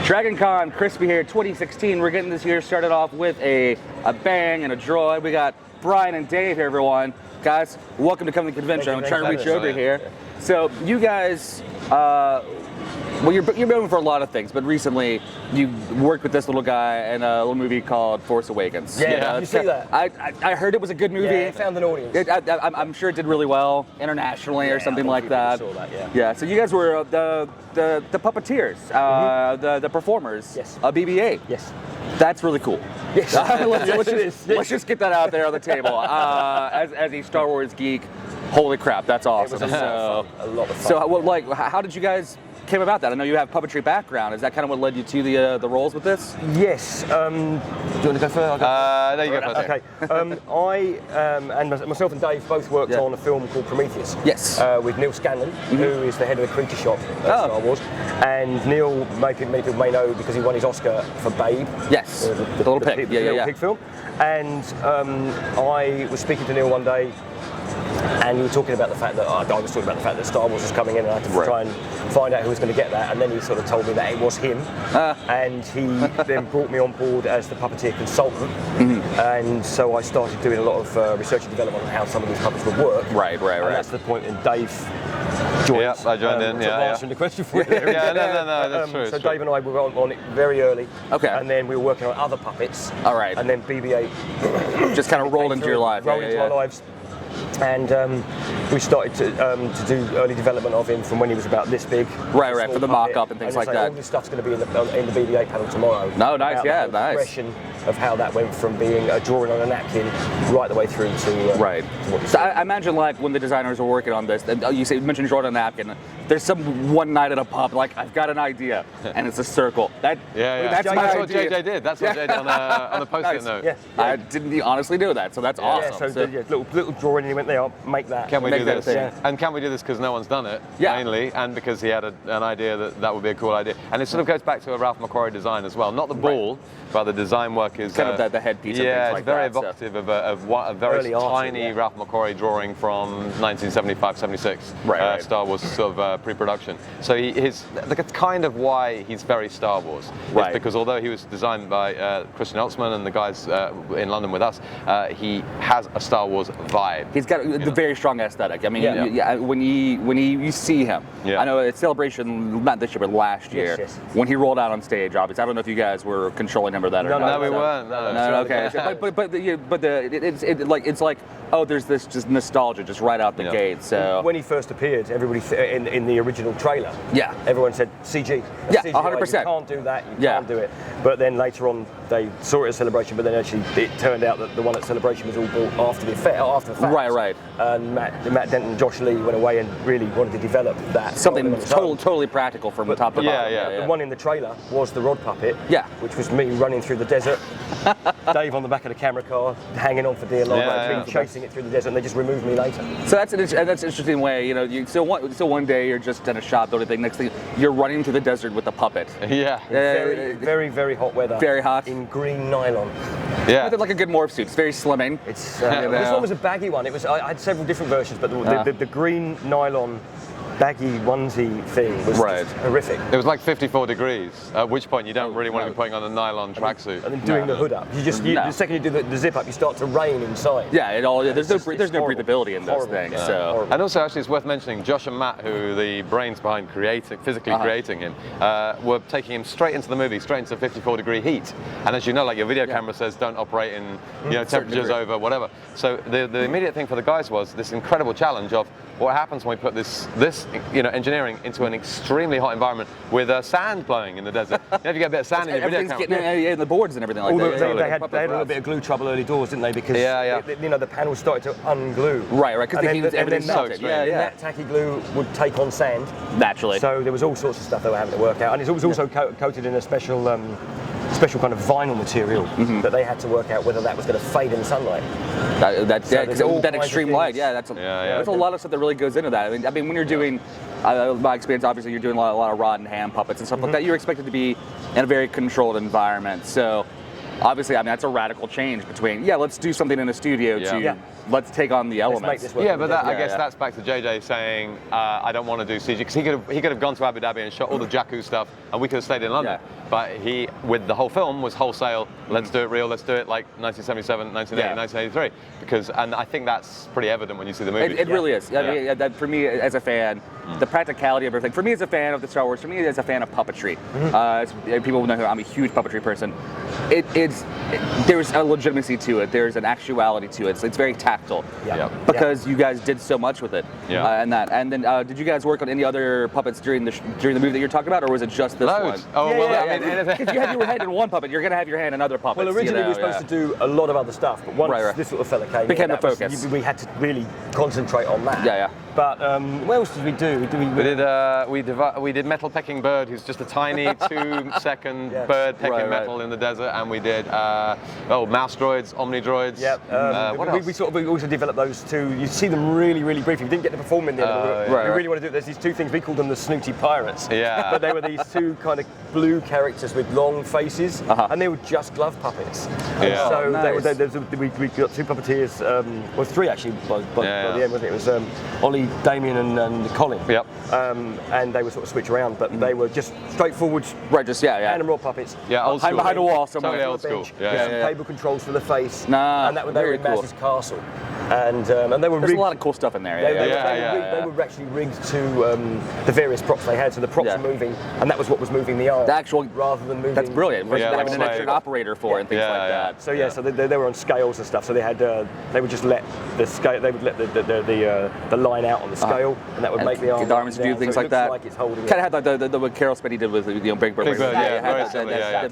DragonCon, Crispy here, 2016. We're getting this year started off with a bang and a droid. We got Brian and Dave here, everyone. Guys, welcome to come to the convention. I'm trying to reach you over here. So you guys, well, you're known for a lot of things, but recently you worked with this little guy in a little movie called Force Awakens. Yeah, you see that? I heard it was a good movie. Yeah, it found an audience. I'm sure it did really well internationally or something like that. Saw that, yeah. Yeah. So you guys were the puppeteers, the performers. Yes. BB8. Yes. That's really cool. Yes. Let's just get that out there on the table. As a Star Wars geek, holy crap, that's awesome. It was a lot of fun. So, how did you guys came about that? I know you have puppetry background. Is that kind of what led you to the roles with this? Yes. Do you want to go first? There you go first. Okay. I and myself and Dave both worked on a film called Prometheus. Yes. With Neil Scanlon, who is the head of the creature shop at Star Wars. And Neil, many people may know because he won his Oscar for Babe. Yes. The little pig. The little pig film. And I was speaking to Neil one day, and we were talking about the fact that I was talking about the fact that Star Wars was coming in, and I had to try and find out who was going to get that. And then he sort of told me that it was him, and he then brought me on board as the puppeteer consultant. And so I started doing a lot of research and development on how some of these puppets would work. Right. And that's the point when Dave joined. Yeah, I joined in. Answering the question for you. No, that's true. So Dave and I were on it very early. Okay. And then we were working on other puppets. All right. And then BB8 just kind of rolled into your life. Rolled into our lives. And we started to do early development of him from when he was about this big. Right, for the mock-up and things like that. All this stuff's going to be in the BB8 panel tomorrow. No, nice, nice. Progression of how that went from being a drawing on a napkin right the way through to right. So I imagine, like, when the designers were working on this, and you mentioned drawing on a napkin. There's some one night at a pub, like, I've got an idea, and it's a circle. That's what JJ did. That's what JJ did on the post-it note. Yeah. I didn't honestly know that, so that's awesome. So little drawing, and he went there. I'll make that. Can we do this? Yeah. And can we do this because no one's done it, mainly, and because he had an idea that would be a cool idea. And it sort of goes back to a Ralph McQuarrie design as well. Not the ball, but the design work is kind of the headpiece. Yeah, and it's very evocative of a very tiny Ralph McQuarrie drawing from 1975-76. Star Wars sort of pre-production. So that's kind of why he's very Star Wars. Right. It's because although he was designed by Christian Eltzman and the guys in London with us, he has a Star Wars vibe. He's got a very strong aesthetic. I mean, when you see him, I know at Celebration, not this year, but last year, when he rolled out on stage, obviously, I don't know if you guys were controlling him or that or not. No, we weren't. No, okay. It's like, oh, there's this just nostalgia just right out the gate. So when he first appeared, everybody in the original trailer, everyone said CG. That's 100%. You can't do that. You can't do it. But then later on, they saw it at Celebration. But then actually, it turned out that the one at Celebration was all built after the fact. Right. And Matt Dent and Josh Lee went away and really wanted to develop that. Something totally practical from the top to bottom. The one in the trailer was the rod puppet. Which was me running through the desert. Dave on the back of the camera car, hanging on for dear life, chasing it through the desert, and they just removed me later. So that's an interesting way. You know, so one day you're just in a shop building thing. Next thing you're running through the desert with a puppet. Very, very hot weather. Very hot. In green nylon. Yeah. Like a good morph suit. It's very slimming. It's this one was a baggy one. I had several different versions, but the green nylon baggy onesie thing was just horrific. It was like 54 degrees, at which point you don't really want to be putting on a nylon tracksuit. And then doing the hood up. The second you do the zip up, you start to rain inside. There's no breathability in those things. So. And also, actually, it's worth mentioning, Josh and Matt, who the brains behind physically creating him, were taking him straight into the movie, straight into 54-degree heat. And as you know, like your video camera says, don't operate in temperatures over whatever. So the immediate thing for the guys was this incredible challenge of what happens when we put this engineering into an extremely hot environment with sand blowing in the desert. If you get a bit of sand in your video camera. Getting in the boards and everything like that. They had a little bit of glue trouble early doors, didn't they? Because the panels started to unglue. Right, because everything's melted. That tacky glue would take on sand naturally. So there was all sorts of stuff they were having to work out, and it was also coated in a special kind of vinyl material that they had to work out whether that was going to fade in sunlight. That extreme light, that's a lot of stuff that really goes into that. I mean when you're doing, my experience, obviously, you're doing a lot of rod and hand puppets and stuff like that. You're expected to be in a very controlled environment. So obviously, I mean, that's a radical change between, let's do something in a studio to let's take on the elements. Make this work. Yeah, but I guess that's back to JJ saying, I don't want to do CG, because he could have gone to Abu Dhabi and shot all the Jakku stuff, and we could have stayed in London. Yeah. But he, with the whole film, was wholesale, let's do it real, let's do it like 1977, 1980, 1983. And I think that's pretty evident when you see the movie. It really is. I mean, that for me, as a fan, the practicality of everything. For me, as a fan of the Star Wars, for me, as a fan of puppetry, people know I'm a huge puppetry person. There's a legitimacy to it. There's an actuality to it. It's very tactile. Because you guys did so much with it. And then, did you guys work on any other puppets during the movie that you're talking about, or was it just this one? Oh, I mean, if you have your head in one puppet, you're going to have your hand in other puppets. Well, originally we were supposed to do a lot of other stuff, but once this sort of fella came became in, the focus. We had to really concentrate on that. But what else did we do? We did Metal Pecking Bird, who's just a tiny 2-second bird pecking metal in the desert, and we did mouse droids, omni droids. What else? We also developed those two. You see them really, really briefly. We didn't get to perform in the end. We really want to do it. There's these two things. We called them the Snooty Pirates. But they were these two kind of blue characters with long faces, and they were just glove puppets. So we got two puppeteers. Well, three actually by the end, wasn't it? It was Ollie, Damien, and Colin. And they were sort of switch around, but they were just straightforward, hand and raw puppets. Old school. Behind a wall somewhere. Totally old school. Some cable controls for the face. And they were in Maz's castle. And they were There's a lot of cool stuff in there. They were actually rigged to the various props they had, so the props were moving, and that was what was moving the arm. Rather than moving. That's brilliant. Having an extra operator for it and things like that. So so they were on scales and stuff. So they would just let the scale. They would let the line out on the scale, and that would make the arms do things like that. Like it's holding kind of had like the what Carol Spenny did with Big Bird.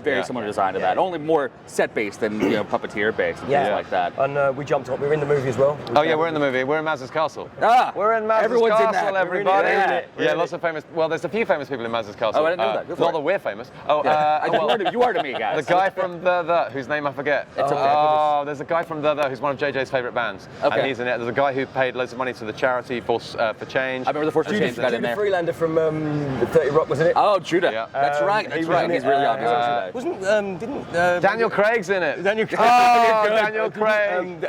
Very similar design to that. Only more set based than puppeteer based and things like that. And we jumped on. We were in the movie as well. We're in the movie. We're in Maz's castle. We're in Maz's everyone's castle, in that. everybody. Lots of famous. Well, there's a few famous people in Maz's castle. I didn't know that. Not that we're famous. You are to me, guys. The guy from the whose name I forget. There's a guy from the who's one of JJ's favourite bands, and he's in it. There's a guy who paid loads of money to the charity Force for Change. I remember the Force Change got in there. Freelander from 30 Rock, wasn't it? Oh, Judah. That's right. He's really obvious. Didn't Daniel Craig's in it? Daniel Craig. Daniel Craig.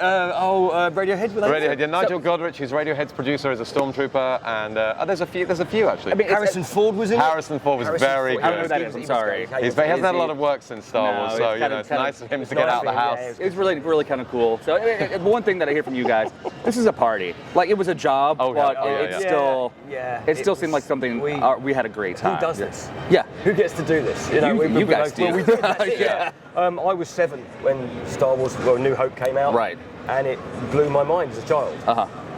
Radiohead. Radiohead. Yeah, Nigel Godrich, who's Radiohead's producer, is a stormtrooper, and there's a few actually. I mean, Harrison Ford was in it. Harrison Ford was very good. I don't know who that is. I'm sorry. He hasn't had a lot of work since Star Wars, so it's nice of him to get out of the house. It's really, really kind of cool. So one thing that I hear from you guys, this is a party. Like it was a job, but it still seemed like something we had a great time. Who does this? Yeah. Who gets to do this? You guys do. Well, we did. I was 7 when Star Wars New Hope came out. Right. And it blew my mind as a child.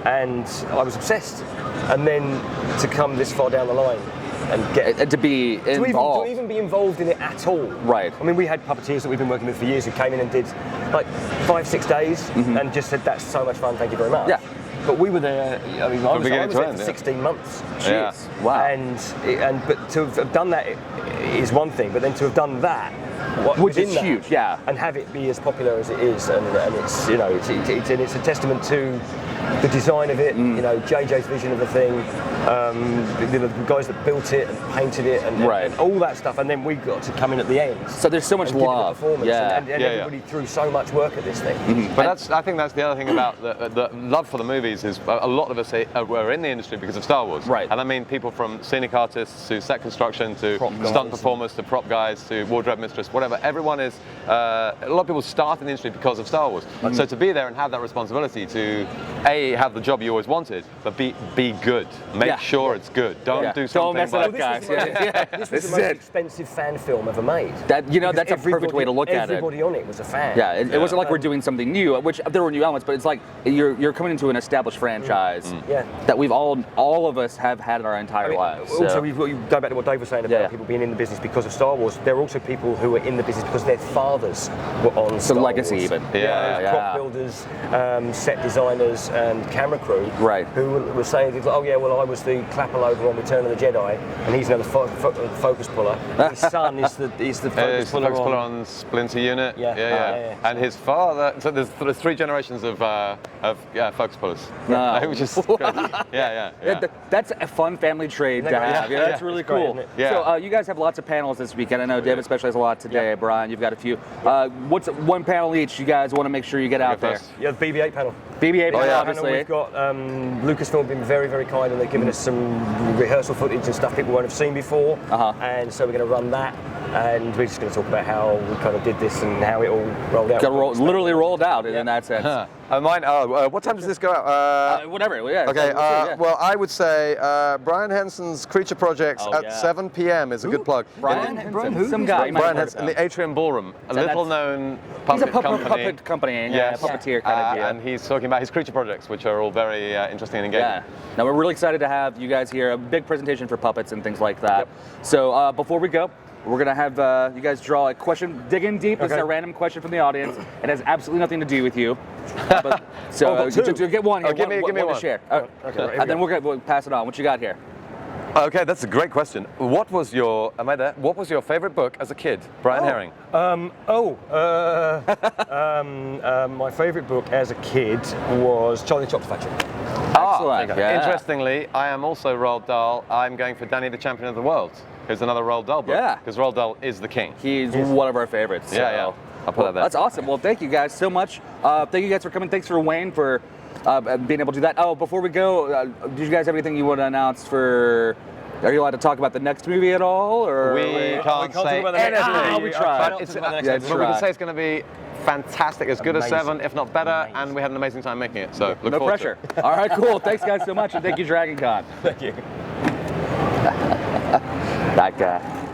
And I was obsessed. And then to come this far down the line and get to be involved, to even be involved in it at all. Right. I mean, we had puppeteers that we've been working with for years who came in and did like 5-6 days and just said, "That's so much fun. Thank you very much." Yeah. But we were there. I mean, I was there for 16 months. Jeez. Wow. But to have done that is one thing. But then to have done that. Which is huge, and have it be as popular as it is, and it's it's a testament to the design of it, JJ's vision of the thing, the guys that built it and painted it, and all that stuff, and then we got to come in at the end. So there's so much love, and everybody threw so much work at this thing. But I think that's the other thing about the love for the movies is a lot of us were in the industry because of Star Wars, right? And I mean people from scenic artists to set construction to stunt performers to prop guys to wardrobe mistress, whatever. Everyone is. A lot of people start in the industry because of Star Wars. So to be there and have that responsibility to have the job you always wanted, but be good. Make sure it's good. Don't do something. Don't mess it up, guys. This was the most expensive fan film ever made. That's a perfect way to look at it. Everybody on it was a fan. Yeah, it wasn't like we're doing something new, which there were new elements, but it's like you're coming into an established franchise that we've all of us have had our entire lives. Also, you go back to what Dave was saying about people being in the business because of Star Wars. There are also people who are in the business because their fathers were on Star legacy Wars. even. Prop builders, set designers, and camera crew. Right. Who were saying, I was the clapper over on Return of the Jedi, and he's now the focus puller. His son is the focus puller on Splinter Unit. And his father. So there's 3 generations of focus pullers. Which is great. That's a fun family trade to have. That's really cool. Great, So you guys have lots of panels this weekend. I know Dave especially has a lot today, Brian. You've got a few. What's one panel each you guys want to make sure you get out there? Yeah, the BB8 panel. BB8 panel, yeah. obviously. We've got Lucasfilm been very, very kind, and they've given us some rehearsal footage and stuff people won't have seen before. And so we're going to run that, and we're just going to talk about how we kind of did this and how it all rolled out. Literally rolled out in that sense. What time does this go out? Whatever. Yeah. Okay. We'll see, Well, I would say Brian Henson's Creature Projects at 7 p.m. is a good plug. Brian Henson, some guy. Brian Henson In the Atrium Ballroom, a So little-known He's a puppet company. puppet company, Yes. puppeteer kind of deal. And he's talking about his creature projects, which are all very interesting and engaging. Yeah. Now we're really excited to have you guys here. A big presentation for puppets and things like that. So before we go, we're gonna have you guys draw a question. Dig in deep. This is a random question from the audience. It has absolutely nothing to do with you. So get one here. Give me one to share. Okay, And then we'll pass it on. What you got here? Okay, that's a great question. What was your What was your favorite book as a kid, Brian Herring? My favourite book as a kid was Charlie Chocolate Factory. Excellent. Yeah. Interestingly, I am also Roald Dahl. I'm going for Danny the Champion of the World. Here's another Roald Dahl book. Yeah. Because Roald Dahl is the king. He's one of our favorites. So. Yeah. I'll put that there. That's awesome. Well, thank you guys so much. Thank you guys for coming. Thanks for Wayne for being able to do that. Oh, before we go, do you guys have anything you want to announce for? Are you allowed to talk about the next movie at all? Or We can't say about the next anything. movie. we tried. But Talk about the next Yeah, movie. But we can right. say it's going to be fantastic, as good as Amazing. 7, if not better, and we had an amazing time making it. So look No forward pressure. to it. All right, cool. Thanks guys so much, and thank you, DragonCon. Thank you. That guy.